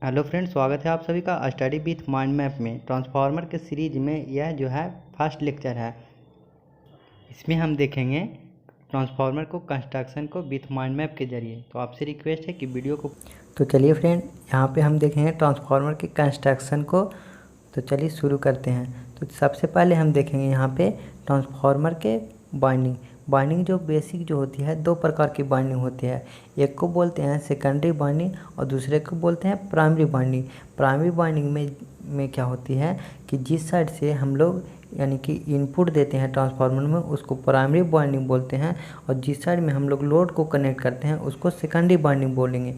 Hello friends, स्वागत है आप सभी का स्टडी विथ माइंड मैप में। ट्रांसफार्मर के सीरीज में यह जो है फर्स्ट लेक्चर है। इसमें हम देखेंगे ट्रांसफार्मर को कंस्ट्रक्शन को विथ माइंड मैप के जरिए। तो आपसे रिक्वेस्ट है कि वीडियो को तो चलिए फ्रेंड, यहाँ पे हम देखेंगे ट्रांसफार्मर के कंस्ट्रक्शन को। तो चलिए शुरू करते हैं। तो सबसे पहले हम देखेंगे यहाँ पे ट्रांसफार्मर के बाइंडिंग जो बेसिक जो होती है, दो प्रकार की बाइंडिंग होती है। एक को बोलते हैं सेकेंडरी बाइंडिंग और दूसरे को बोलते हैं प्राइमरी बाइंडिंग। प्राइमरी बाइंडिंग में क्या होती है कि जिस साइड से हम लोग यानी कि इनपुट देते हैं ट्रांसफार्मर में, उसको प्राइमरी बाइंडिंग बोलते हैं, और जिस साइड में हम लोग लोड को कनेक्ट करते हैं उसको सेकेंडरी बाइंडिंग बोलेंगे।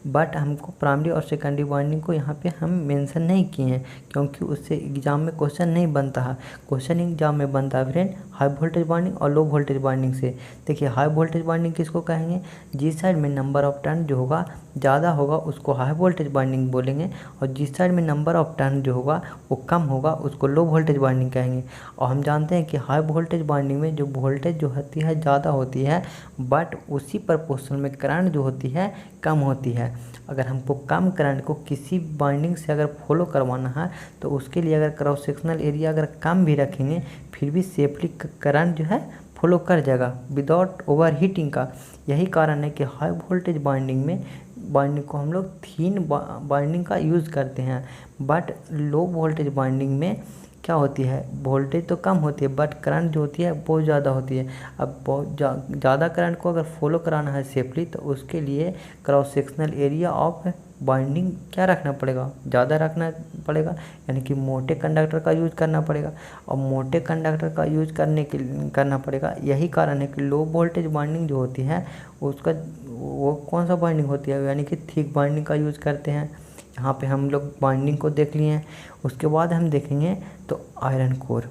बट हमको प्राइमरी और सेकेंडरी बाइंडिंग को यहाँ पे हम मेंशन नहीं किए हैं, क्योंकि उससे एग्ज़ाम में क्वेश्चन नहीं बनता है। क्वेश्चन एग्जाम में बनता है फ्रेंड हाई वोल्टेज बाइंडिंग और लो वोल्टेज बाइंडिंग से। देखिए, हाई वोल्टेज बाइंडिंग किसको कहेंगे? जिस साइड में नंबर ऑफ टर्न जो होगा ज़्यादा होगा उसको हाई वोल्टेज बाइंडिंग बोलेंगे, और जिस साइड में नंबर ऑफ टर्न जो होगा वो कम होगा उसको लो वोल्टेज बाइंडिंग कहेंगे। और हम जानते हैं कि हाई वोल्टेज बाइंडिंग में जो वोल्टेज जो होती है ज़्यादा होती है, बट उसी प्रपोर्शन में करंट जो होती है कम होती है। अगर हमको कम करंट को किसी बाइंडिंग से अगर फॉलो करवाना है तो उसके लिए अगर क्रॉस सेक्शनल एरिया अगर कम भी रखेंगे फिर भी सेफली करंट जो है फॉलो कर जाएगा विदाउट ओवर हीटिंग का। यही कारण है कि हाई वोल्टेज बाइंडिंग को हम लोग थीन बाइंडिंग का यूज़ करते हैं। बट लो वोल्टेज बाइंडिंग में क्या होती है, वोल्टेज तो कम होती है बट करंट जो होती है बहुत ज़्यादा होती है। अब बहुत ज़्यादा करंट को अगर फॉलो कराना है सेफली तो उसके लिए cross sectional area of binding क्या रखना पड़ेगा, ज़्यादा रखना पड़ेगा, यानी कि मोटे कंडक्टर का यूज़ करना पड़ेगा। और मोटे कंडक्टर का यूज़ करना पड़ेगा। यही कारण है कि लो वोल्टेज बाइंडिंग जो होती है उसका वो कौन सा बाइंडिंग होती है, यानी कि थिक बाइंडिंग का यूज़ करते हैं। यहाँ पे हम लोग बाइंडिंग को देख लिए हैं। उसके बाद हम देखेंगे तो आयरन कोर,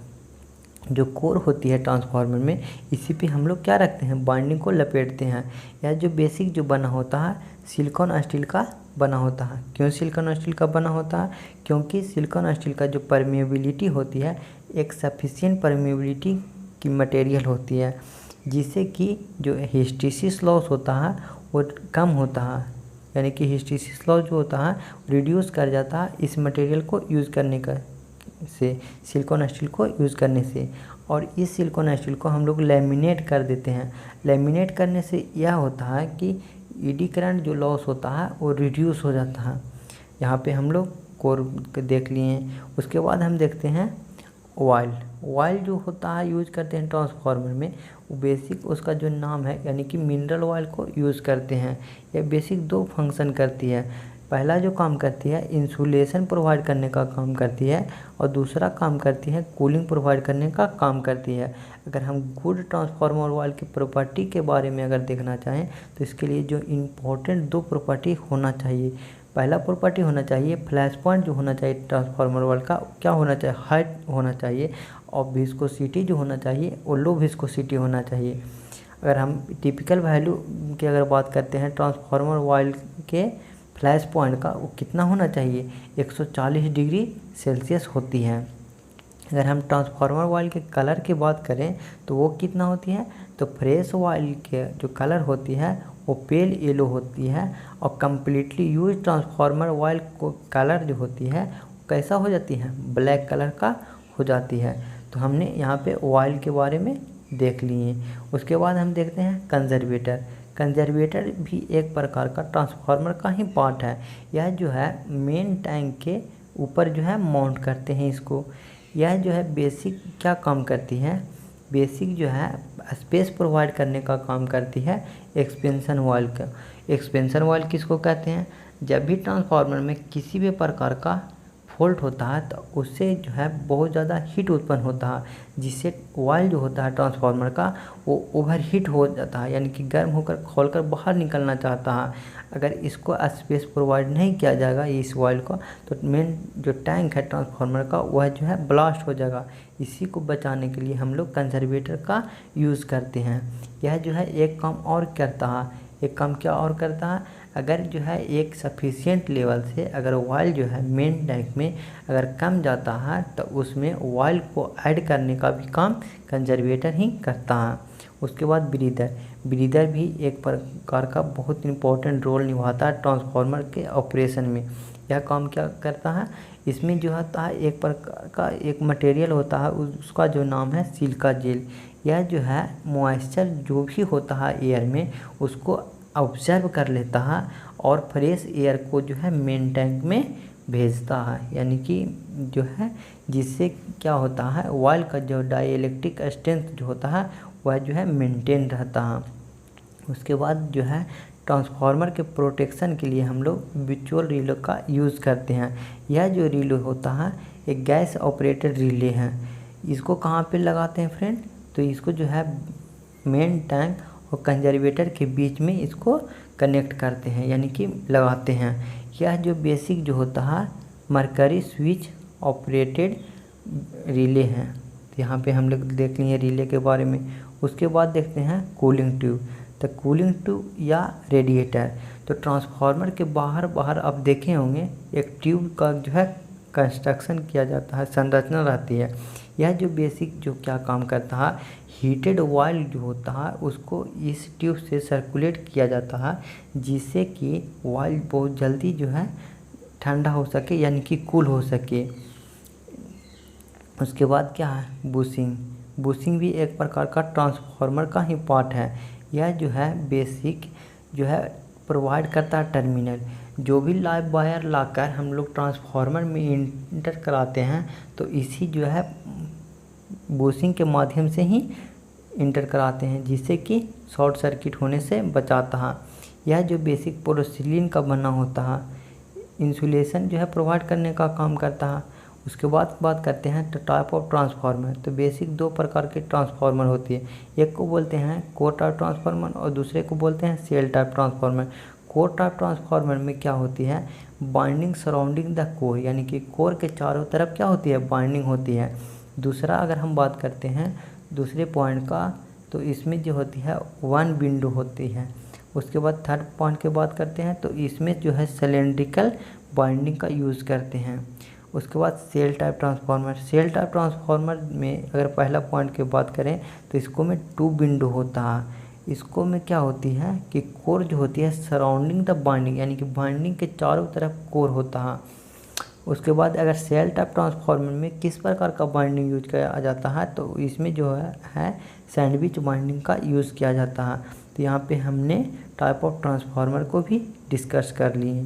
जो कोर होती है ट्रांसफार्मर में, इसी पे हम लोग क्या रखते हैं, बाइंडिंग को लपेटते हैं। या जो बेसिक जो बना होता है सिलिकॉन स्टील का बना होता है। क्यों सिलिकॉन स्टील का बना होता है? क्योंकि सिलिकॉन स्टील का जो परमेबिलिटी होती है एक सफिशिएंट परमेबिलिटी की मटेरियल होती है, जिससे कि जो हिस्टैरिसीस लॉस होता है वो कम होता है, यानी कि हिस्टैरिसीस लॉस जो होता है रिड्यूस कर जाता है इस मटेरियल को यूज़ करने का से, सिलिकॉन स्टील को यूज़ करने से। और इस सिलिकॉन स्टील को हम लोग लैमिनेट कर देते हैं। लैमिनेट करने से यह होता है कि ईडी करंट जो लॉस होता है वो रिड्यूस हो जाता है। यहाँ पे हम लोग कोर देख लिए हैं। उसके बाद हम देखते हैं ऑयल जो होता है यूज़ करते हैं ट्रांसफार्मर में, वो बेसिक उसका जो नाम है यानी कि मिनरल ऑयल को यूज़ करते हैं। यह बेसिक दो फंक्शन करती है। पहला जो काम करती है इंसुलेशन प्रोवाइड करने का काम करती है, और दूसरा काम करती है कूलिंग प्रोवाइड करने का काम करती है। अगर हम गुड ट्रांसफार्मर ऑयल की प्रॉपर्टी के बारे में अगर देखना चाहें तो इसके लिए जो इम्पोर्टेंट दो प्रॉपर्टी होना चाहिए, पहला प्रॉपर्टी होना चाहिए फ्लैश पॉइंट जो होना चाहिए ट्रांसफार्मर ऑयल का क्या होना चाहिए, हाइट होना चाहिए, और विस्कोसिटी जो होना चाहिए वो लो विस्कोसिटी होना चाहिए। अगर हम टिपिकल वैल्यू की अगर बात करते हैं ट्रांसफार्मर ऑयल के फ्लैश पॉइंट का, वो कितना होना चाहिए, 140 डिग्री सेल्सियस होती है। अगर हम ट्रांसफार्मर ऑयल के कलर की बात करें तो वो कितना होती है, तो फ्रेश ऑयल के जो कलर होती है वो पेल येलो होती है, और कम्प्लीटली यूज ट्रांसफार्मर ऑयल को कलर जो होती है वो कैसा हो जाती है, ब्लैक कलर का हो जाती है। तो हमने यहाँ पे ऑयल के बारे में देख लिए। उसके बाद हम देखते हैं कंजर्वेटर भी एक प्रकार का ट्रांसफार्मर का ही पार्ट है। यह जो है मेन टैंक के ऊपर जो है माउंट करते हैं इसको। यह जो है बेसिक क्या काम करती है, बेसिक जो है स्पेस प्रोवाइड करने का काम करती है एक्सपेंशन वाल्व का। एक्सपेंशन वाल्व किसको कहते हैं? जब भी ट्रांसफार्मर में किसी भी प्रकार का फॉल्ट होता है तो उससे जो है बहुत ज़्यादा हीट उत्पन्न होता है, जिससे ऑयल जो होता है ट्रांसफार्मर का वो ओवर हीट हो जाता है, यानी कि गर्म होकर खोलकर बाहर निकलना चाहता है। अगर इसको स्पेस प्रोवाइड नहीं किया जाएगा इस ऑयल को, तो मेन जो टैंक है ट्रांसफार्मर का वह जो है ब्लास्ट हो जाएगा। इसी को बचाने के लिए हम लोग कंजर्वेटर का यूज़ करते हैं। यह जो है एक काम और करता है, एक काम क्या और करता है, अगर जो है एक सफिशिएंट लेवल से अगर ऑयल जो है मेन टैंक में अगर कम जाता है तो उसमें ऑयल को ऐड करने का भी काम कंजर्वेटर ही करता है। उसके बाद ब्रीदर भी एक प्रकार का बहुत इंपॉर्टेंट रोल निभाता है ट्रांसफार्मर के ऑपरेशन में। यह काम क्या करता है, इसमें जो होता है एक प्रकार का एक मटेरियल होता है, उसका जो नाम है सिलिका जेल। यह जो है मॉइस्चर जो भी होता है एयर में उसको ऑब्जर्व कर लेता है और फ्रेश एयर को जो है मेन टैंक में भेजता है, यानी कि जो है जिससे क्या होता है ऑयल का जो डाइइलेक्ट्रिक स्ट्रेंथ जो होता है वह जो है मेंटेन रहता है। उसके बाद जो है ट्रांसफार्मर के प्रोटेक्शन के लिए हम लोग म्यूचुअल रिले का यूज़ करते हैं। यह जो रिले होता है एक गैस ऑपरेटेड रिले है। इसको कहाँ पे लगाते हैं फ्रेंड, तो इसको जो है मेन टैंक और कंजर्वेटर के बीच में इसको कनेक्ट करते हैं, यानी कि लगाते हैं। यह जो बेसिक जो होता है मरकरी स्विच ऑपरेटेड रिले हैं। तो यहाँ पे हम लोग देख लिए रिले के बारे में। उसके बाद देखते हैं कूलिंग ट्यूब। तो कूलिंग ट्यूब या रेडिएटर, तो ट्रांसफार्मर के बाहर आप देखे होंगे एक ट्यूब का जो है कंस्ट्रक्शन किया जाता है, संरचना रहती है। यह जो बेसिक जो क्या काम करता है, हीटेड ऑयल जो होता है उसको इस ट्यूब से सर्कुलेट किया जाता है, जिससे कि ऑयल बहुत जल्दी जो है ठंडा हो सके, यानी कि कूल हो सके। उसके बाद क्या है बुशिंग। बुशिंग भी एक प्रकार का ट्रांसफार्मर का ही पार्ट है। यह जो है बेसिक जो है प्रोवाइड करता है टर्मिनल। जो भी लाइव वायर लाकर हम लोग ट्रांसफार्मर में इंटर कराते हैं तो इसी जो है बुशिंग के माध्यम से ही इंटर कराते हैं, जिससे कि शॉर्ट सर्किट होने से बचाता है। यह जो बेसिक पोरोसिलिन का बना होता है, इंसुलेशन जो है प्रोवाइड करने का काम करता है। उसके बाद बात करते हैं टाइप ऑफ ट्रांसफार्मर। तो बेसिक दो प्रकार के ट्रांसफार्मर होती है, एक को बोलते हैं कोर टाइप ट्रांसफार्मर और दूसरे को बोलते हैं shell type transformer. Core type transformer में क्या होती है, बाइंडिंग सराउंडिंग द कोर, यानी कि कोर के चारों तरफ क्या होती है, बाइंडिंग होती है। दूसरा अगर हम बात करते हैं दूसरे पॉइंट का, तो इसमें जो होती है वन विंडो होती है। उसके बाद थर्ड पॉइंट की बात करते हैं तो इसमें जो है सिलेंड्रिकल बाइंडिंग का यूज़ करते हैं। उसके बाद shell type transformer. Shell type transformer में अगर पहला पॉइंट की बात करें तो इसको में टू विंडो होता है। इसको में क्या होती है कि कोर जो होती है सराउंडिंग द बाइंडिंग, यानी कि बाइंडिंग के चारों तरफ कोर होता है। उसके बाद अगर सेल टाइप ट्रांसफार्मर में किस प्रकार का बाइंडिंग यूज किया जाता है, तो इसमें जो है सैंडविच बाइंडिंग का यूज़ किया जाता है। तो यहाँ पे हमने टाइप ऑफ ट्रांसफार्मर को भी डिस्कस कर लिए।